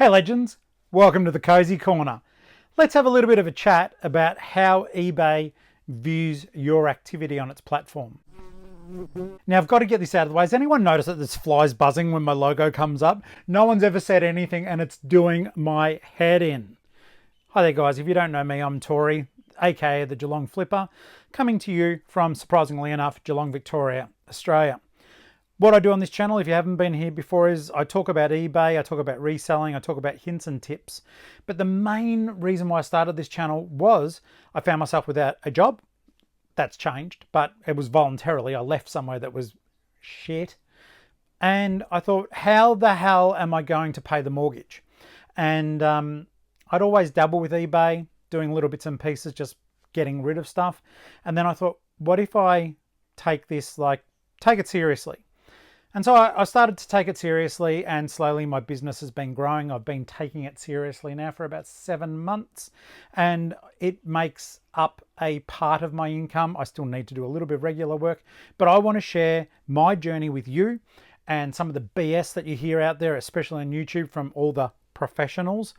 Hey legends, welcome to the Cozy Corner. Let's have a little bit of a chat about how eBay views your activity on its platform. Now I've got to get this out of the way. Has anyone noticed that there's flies buzzing when my logo comes up? No one's ever said anything and it's doing my head in. Hi there guys, if you don't know me, I'm Tori, aka the Geelong-Flipper, coming to you from, surprisingly enough, Geelong, Victoria, Australia. What I do on this channel, if you haven't been here before, is I talk about eBay, I talk about reselling, I talk about hints and tips. But the main reason why I started this channel was I found myself without a job. That's changed, but it was voluntarily. I left somewhere that was shit. And I thought, how the hell am I going to pay the mortgage? And I'd always dabble with eBay, doing little bits and pieces, just getting rid of stuff. And then I thought, what if I take this, take it seriously? And so I started to take it seriously, and slowly my business has been growing. I've been taking it seriously now for about 7 months, and it makes up a part of my income. I still need to do a little bit of regular work, but I want to share my journey with you and some of the BS that you hear out there, especially on YouTube from all the professionals.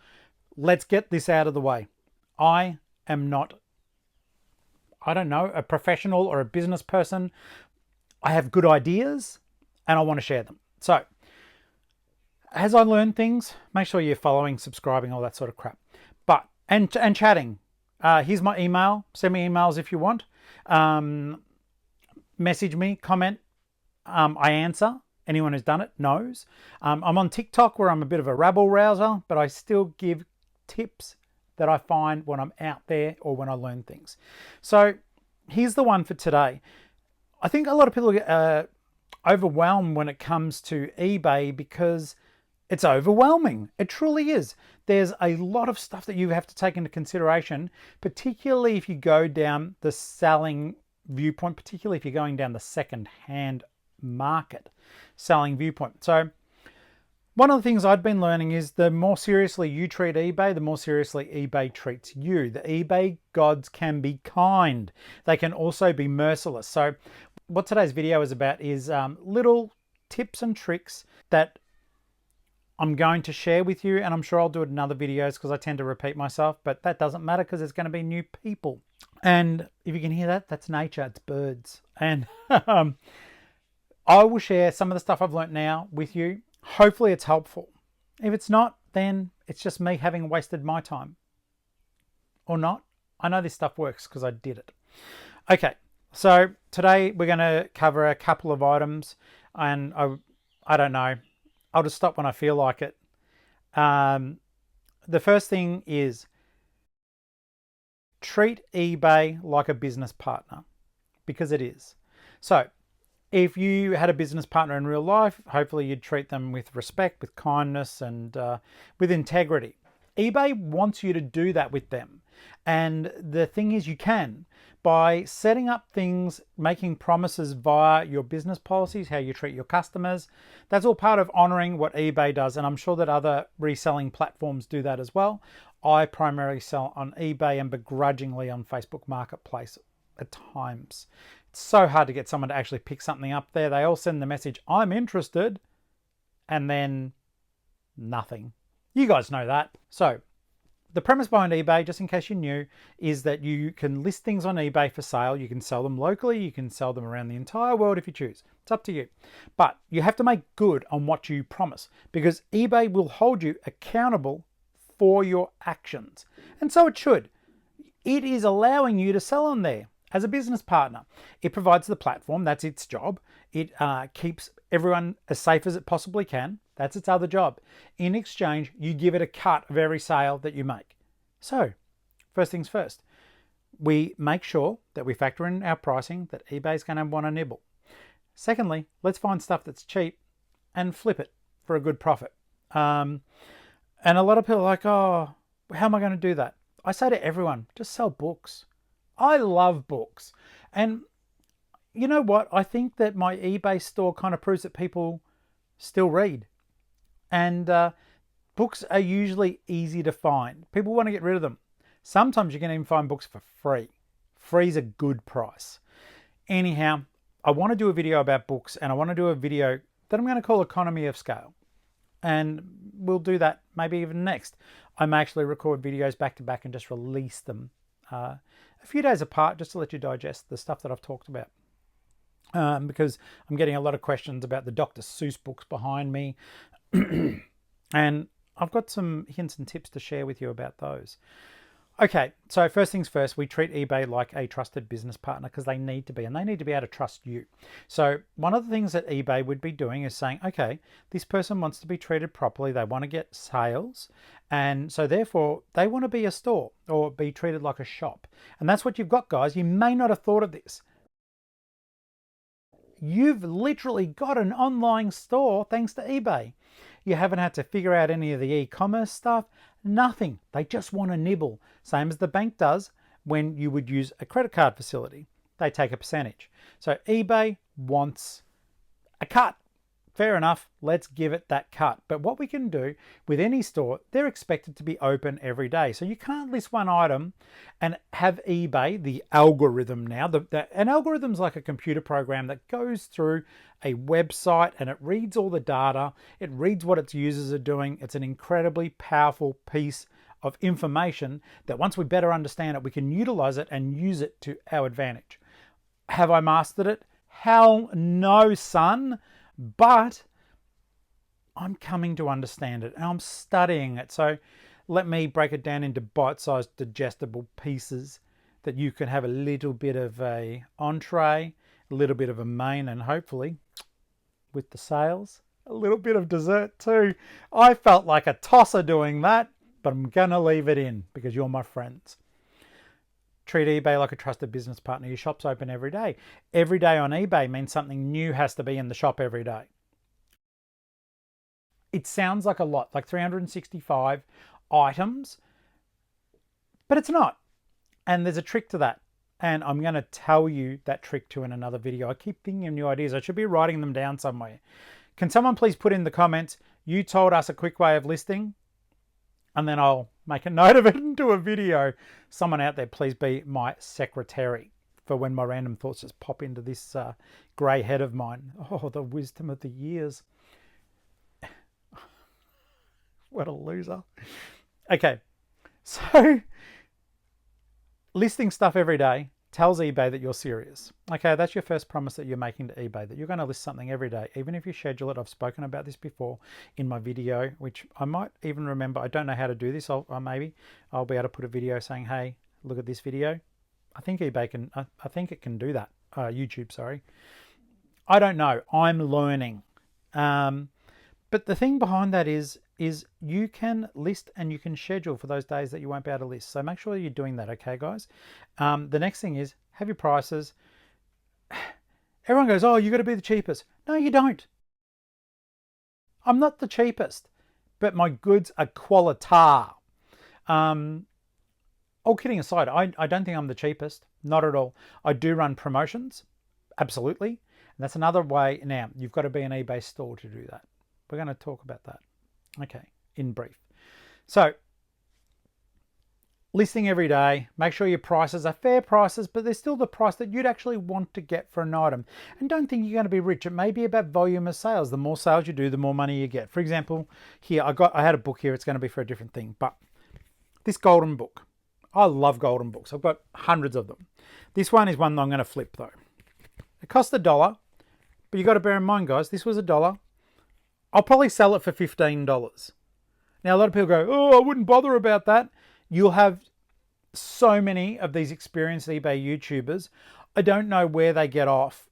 Let's get this out of the way. I am not, I don't know, a professional or a business person. I have good ideas and I want to share them. So as I learn things, make sure you're following, subscribing, all that sort of crap. But, and chatting. Here's my email. Send me emails if you want. Message me, comment. I answer. Anyone who's done it knows. I'm on TikTok where I'm a bit of a rabble rouser, but I still give tips that I find when I'm out there or when I learn things. So here's the one for today. I think a lot of people get overwhelmed when it comes to eBay because it's overwhelming. It truly is. There's a lot of stuff that you have to take into consideration, particularly if you go down the selling viewpoint, particularly if you're going down the second-hand market selling viewpoint. So one of the things I've been learning is the more seriously you treat eBay, the more seriously eBay treats you. The eBay gods can be kind. They can also be merciless. So what today's video is about is little tips and tricks that I'm going to share with you, and I'm sure I'll do it in other videos because I tend to repeat myself, but that doesn't matter because there's going to be new people. And if you can hear that, that's nature, it's birds. And I will share some of the stuff I've learned now with you. Hopefully it's helpful. If it's not, then it's just me having wasted my time. Or not. I know this stuff works because I did it. Okay. So today we're going to cover a couple of items, and I don't know, I'll just stop when I feel like it. The first thing is treat eBay like a business partner, because it is. So if you had a business partner in real life, hopefully you'd treat them with respect, with kindness, and with integrity. eBay wants you to do that with them. And the thing is, you can by setting up things, making promises via your business policies, how you treat your customers. That's all part of honoring what eBay does. And I'm sure that other reselling platforms do that as well. I primarily sell on eBay and begrudgingly on Facebook Marketplace at times. It's so hard to get someone to actually pick something up there. They all send the message, I'm interested, and then nothing. You guys know that. So the premise behind eBay, just in case you're new, is that you can list things on eBay for sale. You can sell them locally. You can sell them around the entire world if you choose. It's up to you. But you have to make good on what you promise, because eBay will hold you accountable for your actions. And so it should. It is allowing you to sell on there as a business partner. It provides the platform. That's its job. It keeps everyone as safe as it possibly can. That's its other job. In exchange, you give it a cut of every sale that you make. So, first things first, we make sure that we factor in our pricing, that eBay's going to want to nibble. Secondly, let's find stuff that's cheap and flip it for a good profit. And a lot of people are like, oh, how am I going to do that? I say to everyone, just sell books. I love books. And you know what? I think that my eBay store kind of proves that people still read. And books are usually easy to find. People want to get rid of them. Sometimes you can even find books for free. Free's a good price. Anyhow, I want to do a video about books, and I want to do a video that I'm going to call Economy of Scale. And we'll do that maybe even next. I may actually record videos back to back and just release them a few days apart, just to let you digest the stuff that I've talked about. Because I'm getting a lot of questions about the Dr. Seuss books behind me. And I've got some hints and tips to share with you about those. Okay, so first things first, we treat eBay like a trusted business partner because they need to be, and they need to be able to trust you. So one of the things that eBay would be doing is saying, okay, this person wants to be treated properly. They want to get sales. And so therefore they want to be a store or be treated like a shop. And that's what you've got, guys. You may not have thought of this. You've literally got an online store thanks to eBay. You haven't had to figure out any of the e-commerce stuff. Nothing. They just want to nibble. Same as the bank does when you would use a credit card facility. They take a percentage. So eBay wants a cut. Fair enough. Let's give it that cut. But what we can do with any store, they're expected to be open every day. So you can't list one item and have eBay, the algorithm now. An algorithm's like a computer program that goes through a website and it reads all the data. It reads what its users are doing. It's an incredibly powerful piece of information that once we better understand it, we can utilize it and use it to our advantage. Have I mastered it? Hell no, son. But I'm coming to understand it and I'm studying it. So let me break it down into bite-sized digestible pieces that you can have a little bit of a entree, a little bit of a main, and hopefully with the sales, a little bit of dessert too. I felt like a tosser doing that, but I'm gonna leave it in because you're my friends. Treat eBay like a trusted business partner. Your shop's open every day. Every day on eBay means something new has to be in the shop every day. It sounds like a lot, like 365 items, but it's not. And there's a trick to that. And I'm going to tell you that trick too in another video. I keep thinking of new ideas. I should be writing them down somewhere. Can someone please put in the comments, you told us a quick way of listing? And then I'll make a note of it and do a video. Someone out there, please be my secretary for when my random thoughts just pop into this grey head of mine. Oh, the wisdom of the years. What a loser. Okay, so listing stuff every day tells eBay that you're serious. Okay, that's your first promise that you're making to eBay, that you're going to list something every day, even if you schedule it. I've spoken about this before in my video, which I might even remember. I don't know how to do this. Maybe I'll be able to put a video saying, hey, look at this video. I think eBay can, I think it can do that. YouTube, sorry. I don't know. I'm learning. But the thing behind that is you can list and you can schedule for those days that you won't be able to list. So make sure you're doing that, okay, guys? The next thing is have your prices. Everyone goes, oh, you got to be the cheapest. No, you don't. I'm not the cheapest, but my goods are qualita. All kidding aside, I don't think I'm the cheapest. Not at all. I do run promotions, absolutely. And that's another way. Now, you've got to be an eBay store to do that. We're going to talk about that. Okay, in brief. So, listing every day, make sure your prices are fair prices, but they're still the price that you'd actually want to get for an item. And don't think you're going to be rich. It may be about volume of sales. The more sales you do, the more money you get. For example, here, I had a book here. It's going to be for a different thing, but this golden book. I love golden books. I've got hundreds of them. This one is one that I'm going to flip though. It cost $1, but you got to bear in mind, guys, this was $1. I'll probably sell it for $15. Now, a lot of people go, oh, I wouldn't bother about that. You'll have so many of these experienced eBay YouTubers. I don't know where they get off.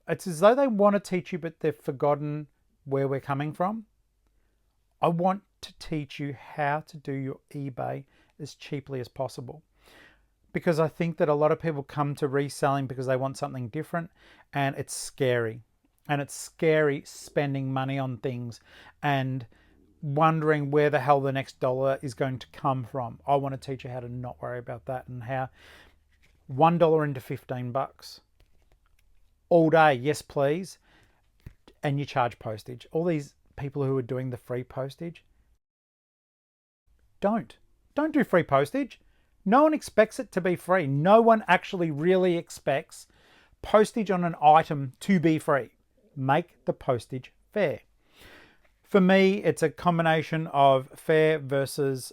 It's as though they want to teach you, but they've forgotten where we're coming from. I want to teach you how to do your eBay as cheaply as possible. Because I think that a lot of people come to reselling because they want something different, and it's scary. And it's scary spending money on things and wondering where the hell the next dollar is going to come from. I want to teach you how to not worry about that, and how $1 into $15 all day, yes please, and you charge postage. All these people who are doing the free postage, don't do free postage. No one expects it to be free. No one actually really expects postage on an item to be free. Make the postage fair. For me, it's a combination of fair versus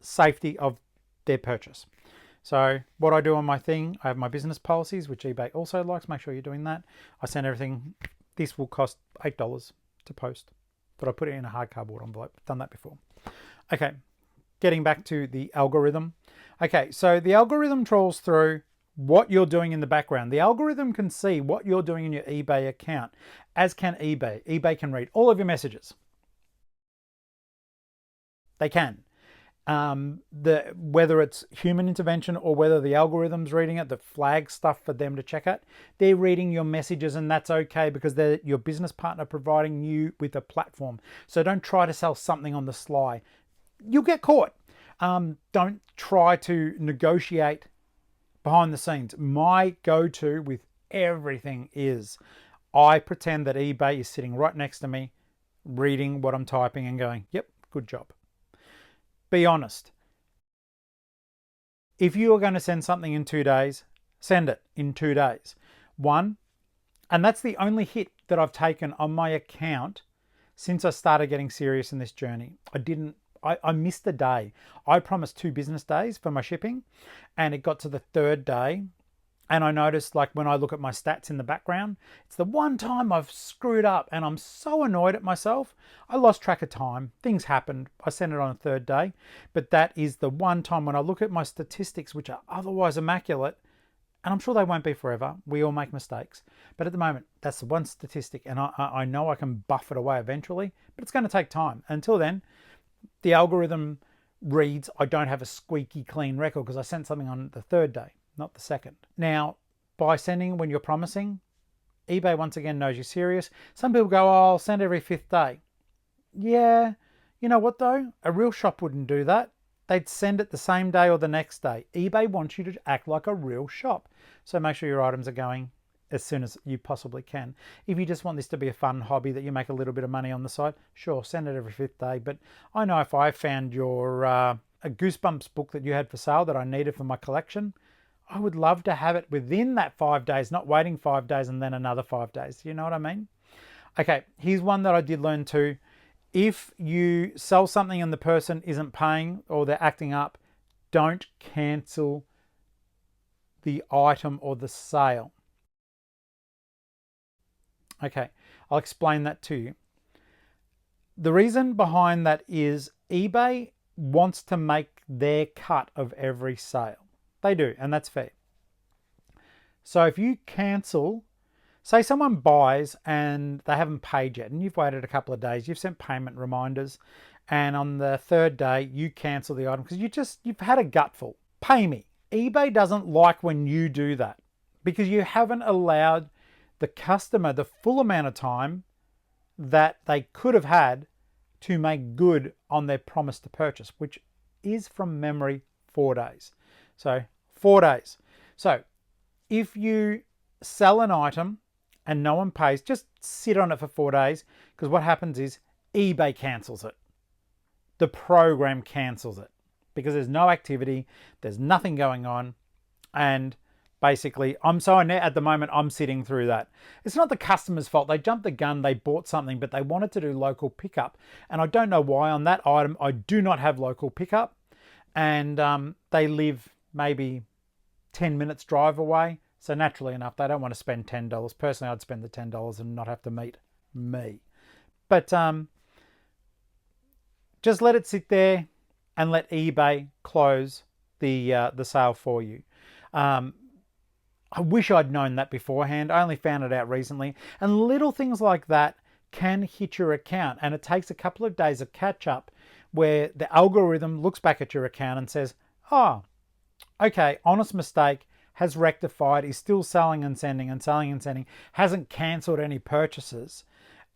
safety of their purchase. So what I do on my thing, I have my business policies, which eBay also likes. Make sure you're doing that. I send everything. This will cost $8 to post, but I put it in a hard cardboard envelope. Done that before. Okay, getting back to the algorithm. Okay, so the algorithm trawls through what you're doing in the background. The algorithm can see what you're doing in your eBay account, as can eBay. eBay can read all of your messages. They can. Whether it's human intervention or whether the algorithm's reading it, the flag stuff for them to check it, they're reading your messages, and that's okay because they're your business partner providing you with a platform. So don't try to sell something on the sly. You'll get caught. Don't try to negotiate behind the scenes. My go-to with everything is I pretend that eBay is sitting right next to me, reading what I'm typing and going, yep, good job. Be honest. If you are going to send something in 2 days, send it in 2 days. And that's the only hit that I've taken on my account since I started getting serious in this journey. I missed a day. I promised 2 business days for my shipping, and it got to the 3rd day. And I noticed, like, when I look at my stats in the background, it's the one time I've screwed up and I'm so annoyed at myself. I lost track of time. Things happened. I sent it on a 3rd day. But that is the one time when I look at my statistics, which are otherwise immaculate, and I'm sure they won't be forever. We all make mistakes. But at the moment, that's the one statistic. And I know I can buff it away eventually, but it's going to take time. Until then, the algorithm reads I don't have a squeaky clean record because I sent something on the 3rd day, not the 2nd. Now, by sending when you're promising, eBay once again knows you're serious. Some people go, oh, I'll send every 5th day. Yeah, you know what though? A real shop wouldn't do that. They'd send it the same day or the next day. eBay wants you to act like a real shop. So make sure your items are going as soon as you possibly can. If you just want this to be a fun hobby that you make a little bit of money on the side, sure, send it every 5th day. But I know if I found your a Goosebumps book that you had for sale that I needed for my collection, I would love to have it within that 5 days, not waiting 5 days and then another 5 days. You know what I mean? Okay, here's one that I did learn too. If you sell something and the person isn't paying or they're acting up, don't cancel the item or the sale. Okay, I'll explain that to you. The reason behind that is eBay wants to make their cut of every sale. They do, and that's fair. So if you cancel, say someone buys and they haven't paid yet, and you've waited a couple of days, you've sent payment reminders, and on the 3rd day you cancel the item because you've had a gutful. Pay me. eBay doesn't like when you do that because you haven't allowed the customer the full amount of time that they could have had to make good on their promise to purchase, which is from memory 4 days. So 4 days. So if you sell an item and no one pays, just sit on it for 4 days because what happens is eBay cancels it. The program cancels it because there's no activity, there's nothing going on, and basically, at the moment, I'm sitting through that. It's not the customer's fault. They jumped the gun, they bought something, but they wanted to do local pickup. And I don't know why on that item, I do not have local pickup. And they live maybe 10 minutes drive away. So naturally enough, they don't want to spend $10. Personally, I'd spend the $10 and not have to meet me. But just let it sit there and let eBay close the sale for you. I wish I'd known that beforehand. I only found it out recently. And little things like that can hit your account. And it takes a couple of days of catch up where the algorithm looks back at your account and says, oh, okay, honest mistake, has rectified, is still selling and sending and selling and sending, hasn't cancelled any purchases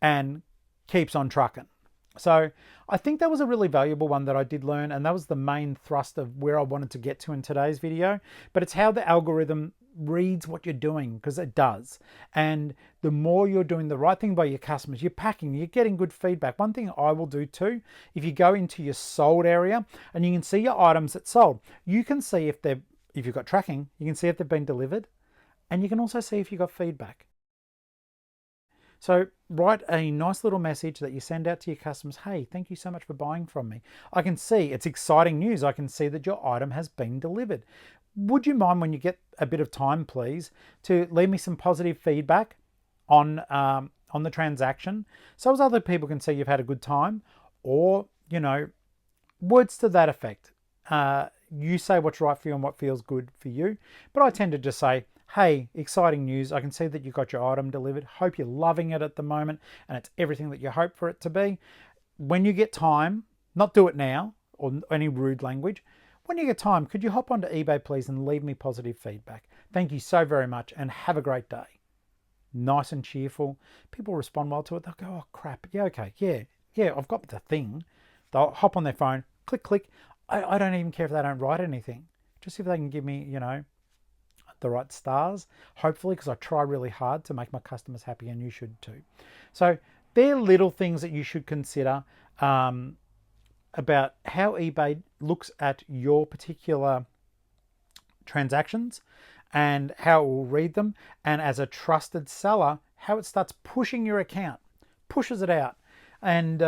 and keeps on trucking. So I think that was a really valuable one that I did learn, and that was the main thrust of where I wanted to get to in today's video. But it's how the algorithm reads what you're doing, because it does. And the more you're doing the right thing by your customers, you're packing, you're getting good feedback. One thing I will do too, if you go into your sold area and you can see your items that sold, you can see if you've got tracking, you can see if they've been delivered, and you can also see if you got feedback. So write a nice little message that you send out to your customers. Hey, thank you so much for buying from me. I can see it's exciting news. I can see that your item has been delivered. Would you mind, when you get a bit of time, please, to leave me some positive feedback on the transaction, so as other people can see you've had a good time, or words to that effect. You say what's right for you and what feels good for you, but I tend to just say, hey, exciting news. I can see that you got your item delivered. Hope you're loving it at the moment and it's everything that you hope for it to be. When you get time, not do it now or any rude language. When you get time, could you hop onto eBay, please, and leave me positive feedback? Thank you so very much and have a great day. Nice and cheerful. People respond well to it. They'll go, oh, crap. Yeah, okay. Yeah, I've got the thing. They'll hop on their phone, click, click. I don't even care if they don't write anything. Just if they can give me, the right stars, hopefully, because I try really hard to make my customers happy, and you should too. So they're little things that you should consider about how eBay looks at your particular transactions and how it will read them, and as a trusted seller, how it starts pushing your account, pushes it out. And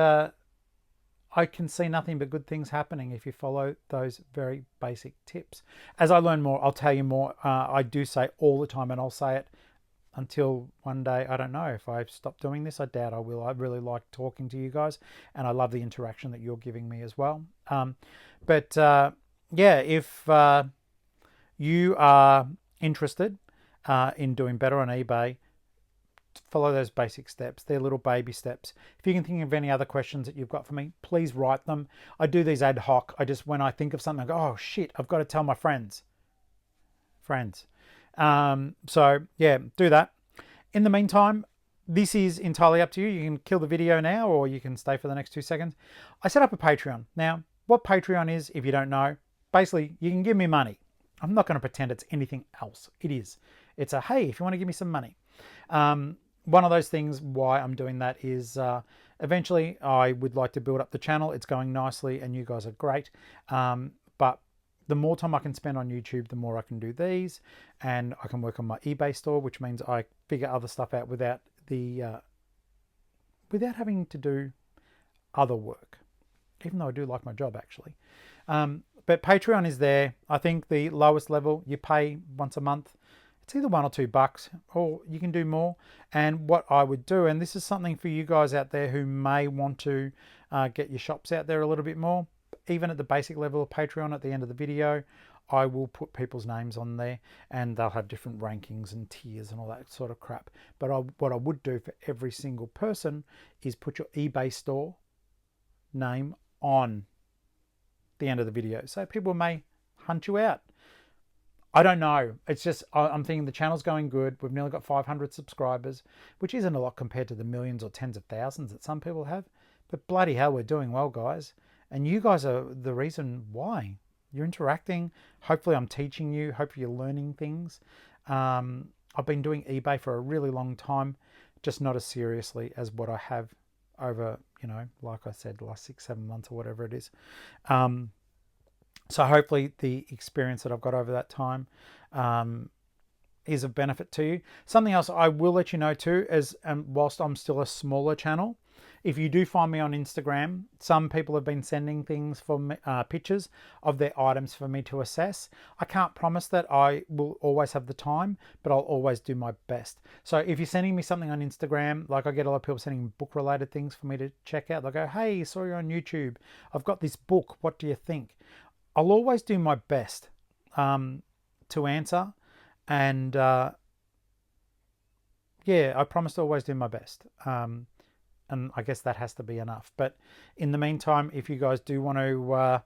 I can see nothing but good things happening if you follow those very basic tips. As I learn more, I'll tell you more. I do say all the time, and I'll say it until one day, I don't know, if I stop doing this. I doubt I will. I really like talking to you guys, and I love the interaction that you're giving me as well. Yeah, if you are interested in doing better on eBay, follow those basic steps. They're little baby steps. If you can think of any other questions that you've got for me, please write them. I do these ad hoc. When I think of something, I go, oh shit, I've got to tell my friends. So yeah, do that. In the meantime, this is entirely up to you. You can kill the video now, or you can stay for the next 2 seconds. I set up a Patreon. Now, what Patreon is, if you don't know, basically you can give me money. I'm not going to pretend it's anything else. It is. It's a, hey, if you want to give me some money. One of those things why I'm doing that is eventually I would like to build up the channel. It's going nicely and you guys are great. But the more time I can spend on YouTube, the more I can do these, and I can work on my eBay store, which means I figure other stuff out without having to do other work, even though I do like my job actually. But Patreon is there. I think the lowest level, you pay once a month. It's either $1 or $2, or you can do more. And what I would do, and this is something for you guys out there who may want to get your shops out there a little bit more, even at the basic level of Patreon, at the end of the video, I will put people's names on there, and they'll have different rankings and tiers and all that sort of crap. But what I would do for every single person is put your eBay store name on the end of the video. So people may hunt you out. I don't know. It's just, I'm thinking the channel's going good. We've nearly got 500 subscribers, which isn't a lot compared to the millions or tens of thousands that some people have. But bloody hell, we're doing well, guys. And you guys are the reason why. You're interacting. Hopefully I'm teaching you. Hopefully you're learning things. I've been doing eBay for a really long time, just not as seriously as what I have over, like I said, the last 6-7 months or whatever it is. So hopefully the experience that I've got over that time is of benefit to you. Something else I will let you know too is, whilst I'm still a smaller channel, if you do find me on Instagram, some people have been sending things for me, pictures of their items for me to assess. I can't promise that I will always have the time, but I'll always do my best. So if you're sending me something on Instagram, like I get a lot of people sending book-related things for me to check out. They'll go, hey, saw you on YouTube. I've got this book. What do you think? I'll always do my best to answer. And yeah, I promise to always do my best. And I guess that has to be enough. But in the meantime, if you guys do want to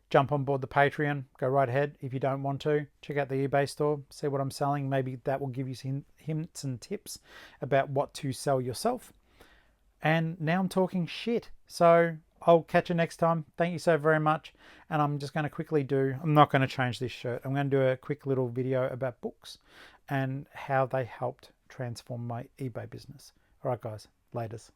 jump on board the Patreon, go right ahead. If you don't want to, check out the eBay store, see what I'm selling. Maybe that will give you some hints and tips about what to sell yourself. And now I'm talking shit. So I'll catch you next time. Thank you so very much. And I'm just going to quickly I'm not going to change this shirt. I'm going to do a quick little video about books and how they helped transform my eBay business. All right, guys. Laters.